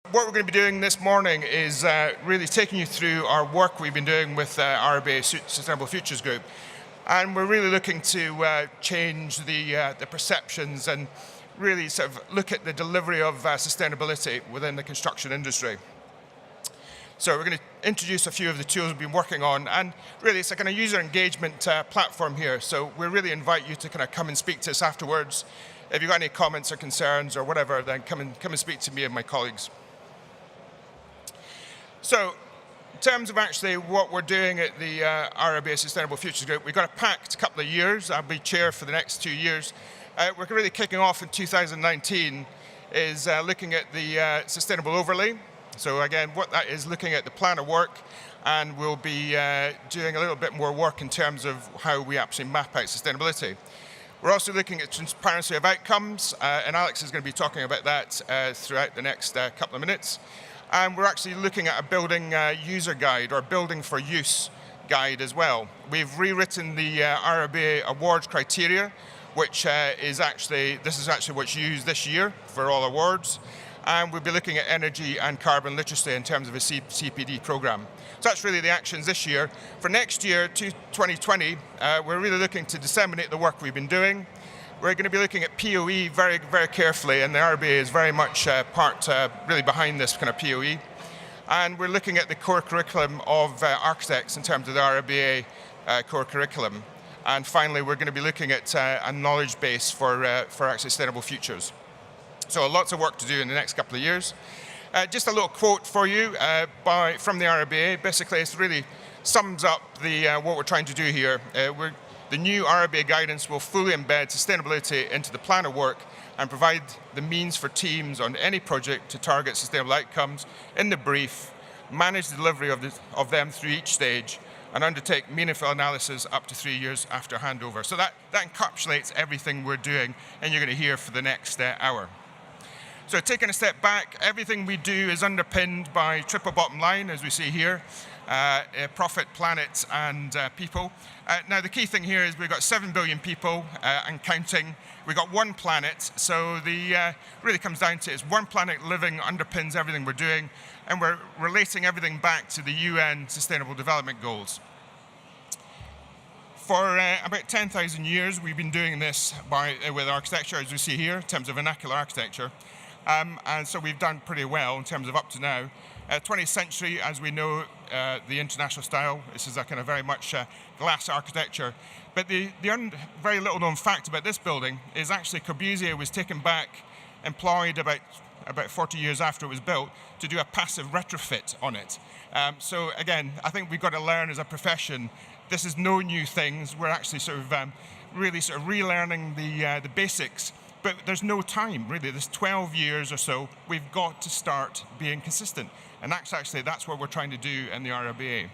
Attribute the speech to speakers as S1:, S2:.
S1: What we're going to be doing this morning is really taking you through our work we've been doing with RIBA Sustainable Futures Group. And we're really looking to change the perceptions and really sort of look at the delivery of sustainability within the construction industry. So we're going to introduce a few of the tools we've been working on, and really it's a kind of user engagement platform here. So we really invite you to kind of come and speak to us afterwards. If you've got any comments or concerns or whatever, then come and speak to me and my colleagues. So in terms of actually what we're doing at the RIBA Sustainable Futures Group, we've got a packed couple of years. I'll be chair for the next 2 years. We're really kicking off in 2019 is looking at the sustainable overlay. So again, what that is, looking at the plan of work, and we'll be doing a little bit more work in terms of how we actually map out sustainability. We're also looking at transparency of outcomes, and Alex is going to be talking about that throughout the next couple of minutes. And we're actually looking at a building user guide, or building for use guide as well. We've rewritten the RIBA awards criteria, which is actually what's used this year for all awards. And we'll be looking at energy and carbon literacy in terms of a CPD program. So that's really the actions this year. For next year, 2020, we're really looking to disseminate the work we've been doing. We're going to be looking at POE very, very carefully, and the RIBA is very much really behind this kind of POE. And we're looking at the core curriculum of architects in terms of the RIBA core curriculum. And finally, we're going to be looking at a knowledge base for sustainable futures. So lots of work to do in the next couple of years. Just a little quote for you from the RIBA. Basically, it really sums up what we're trying to do here. The new RIBA guidance will fully embed sustainability into the plan of work and provide the means for teams on any project to target sustainable outcomes in the brief, manage the delivery of them through each stage, and undertake meaningful analysis up to 3 years after handover. So that encapsulates everything we're doing, and you're going to hear for the next hour. So taking a step back, everything we do is underpinned by triple bottom line, as we see here. Profit, planet, and people. Now the key thing here is we've got 7 billion people and counting. We've got one planet, so really comes down to is one planet living underpins everything we're doing, and we're relating everything back to the UN Sustainable Development Goals. For about 10,000 years, we've been doing this with architecture, as we see here, in terms of vernacular architecture. And so we've done pretty well in terms of up to now. 20th century, as we know, the international style. This is a kind of very much glass architecture. But the very little known fact about this building is actually Corbusier was taken back, employed about 40 years after it was built, to do a passive retrofit on it. So again, I think we've got to learn as a profession. This is no new things. We're actually really relearning the basics. But there's no time, really. There's 12 years or so. We've got to start being consistent. And that's what we're trying to do in the RIBA.